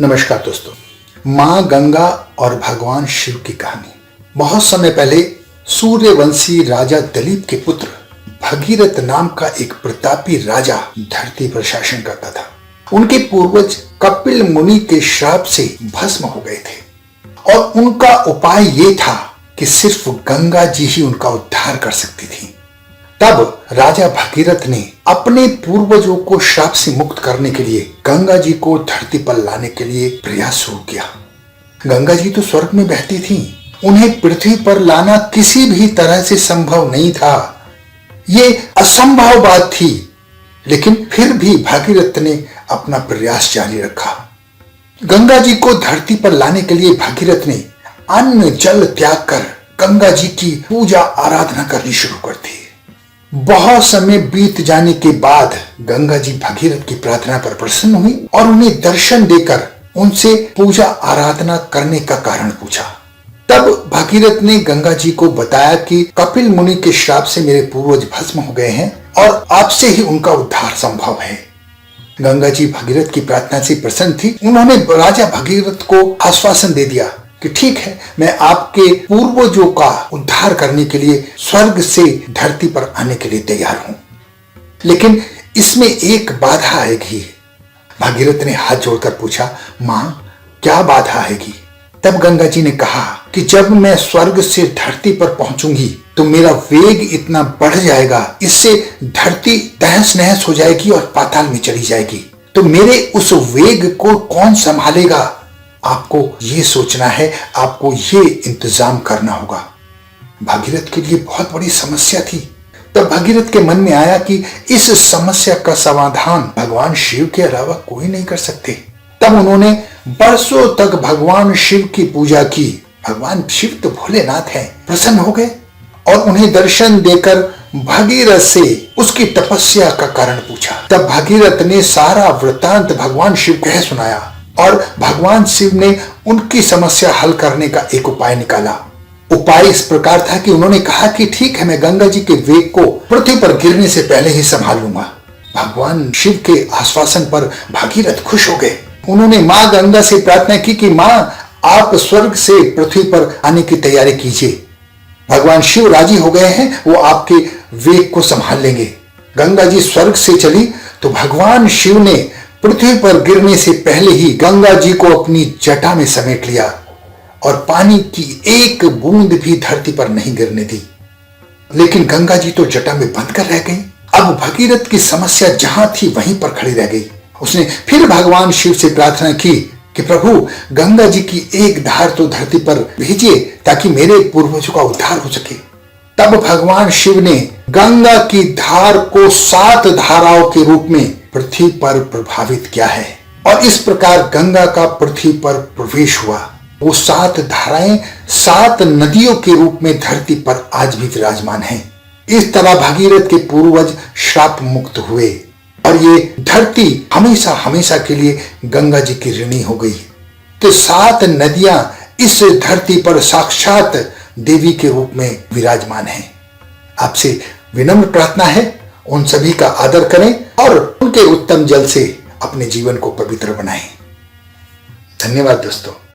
नमस्कार दोस्तों। मां गंगा और भगवान शिव की कहानी। बहुत समय पहले सूर्यवंशी राजा दिलीप के पुत्र भगीरथ नाम का एक प्रतापी राजा धरती पर शासन करता था। उनके पूर्वज कपिल मुनि के श्राप से भस्म हो गए थे और उनका उपाय ये था कि सिर्फ गंगा जी ही उनका उद्धार कर सकती थी। तब राजा भगीरथ ने अपने पूर्वजों को श्राप से मुक्त करने के लिए गंगा जी को धरती पर लाने के लिए प्रयास शुरू किया। गंगा जी तो स्वर्ग में बहती थीं, उन्हें पृथ्वी पर लाना किसी भी तरह से संभव नहीं था। ये असंभव बात थी, लेकिन फिर भी भगीरथ ने अपना प्रयास जारी रखा। गंगा जी को धरती पर लाने के लिए भगीरथ ने अन्न जल त्याग कर गंगा जी की पूजा आराधना करनी शुरू कर दी। बहुत समय बीत जाने के बाद गंगा जी भगीरथ की प्रार्थना पर प्रसन्न हुई और उन्हें दर्शन देकर उनसे पूजा आराधना करने का कारण पूछा। तब भगीरथ ने गंगा जी को बताया कि कपिल मुनि के श्राप से मेरे पूर्वज भस्म हो गए हैं और आपसे ही उनका उद्धार संभव है। गंगा जी भगीरथ की प्रार्थना से प्रसन्न थी। उन्होंने राजा भगीरथ को आश्वासन दे दिया कि ठीक है, मैं आपके पूर्वजों का उद्धार करने के लिए स्वर्ग से धरती पर आने के लिए तैयार हूं, लेकिन इसमें एक बाधा आएगी। भगीरथ ने हाथ जोड़कर पूछा, मां क्या बाधा आएगी? तब गंगा जी ने कहा कि जब मैं स्वर्ग से धरती पर पहुंचूंगी तो मेरा वेग इतना बढ़ जाएगा, इससे धरती तहस नहस हो जाएगी और पाताल में चली जाएगी। तो मेरे उस वेग को कौन संभालेगा? आपको ये सोचना है, आपको ये इंतजाम करना होगा। भगीरथ के लिए बहुत बड़ी समस्या थी। तब भगीरथ के मन में आया कि इस समस्या का समाधान भगवान शिव के अलावा कोई नहीं कर सकते। तब उन्होंने बरसों तक भगवान शिव की पूजा की। भगवान शिव तो भोलेनाथ हैं, प्रसन्न हो गए और उन्हें दर्शन देकर भगीरथ से उसकी तपस्या का कारण पूछा। तब भगीरथ ने सारा वृतांत भगवान शिव को सुनाया और भगवान शिव ने उनकी समस्या हल करने का एक उपाय निकाला। उपाय इस प्रकार था कि उन्होंने कहा कि ठीक है, मैं गंगा जी के वेग को पृथ्वी पर गिरने से पहले ही संभाल लूंगा। भगवान शिव के आश्वासन पर भगीरथ खुश हो गए। उन्होंने मां गंगा से प्रार्थना की कि मां आप स्वर्ग से पृथ्वी पर आने की तैयारी कीजिए। भगवान शिव राजी हो गए हैं, वो आपके वेग को संभाल लेंगे। गंगा जी स्वर्ग से चली तो भगवान शिव ने पृथ्वी पर गिरने से पहले ही गंगा जी को अपनी जटा में समेट लिया और पानी की एक बूंद भी धरती पर नहीं गिरने दी। लेकिन गंगा जी तो जटा में बंद कर रह गई। अब भगीरथ की समस्या जहां थी वहीं पर खड़ी रह गई। उसने फिर भगवान शिव से प्रार्थना की कि प्रभु गंगा जी की एक धार तो धरती पर भेजिए ताकि मेरे पूर्वजों का उद्धार हो सके। तब भगवान शिव ने गंगा की धार को 7 धाराओं के रूप में पृथ्वी पर प्रभावित किया है और इस प्रकार गंगा का पृथ्वी पर प्रवेश हुआ। वो 7 धाराएं 7 नदियों के रूप में धरती पर आज भी विराजमान हैं। इस तरह भगीरथ के पूर्वज श्राप मुक्त हुए और ये धरती हमेशा हमेशा के लिए गंगा जी की ऋणी हो गई। तो 7 नदियां इस धरती पर साक्षात देवी के रूप में विराजमान हैं। आपसे विनम्र प्रार्थना है, उन सभी का आदर करें और उनके उत्तम जल से अपने जीवन को पवित्र बनाएं। धन्यवाद दोस्तों।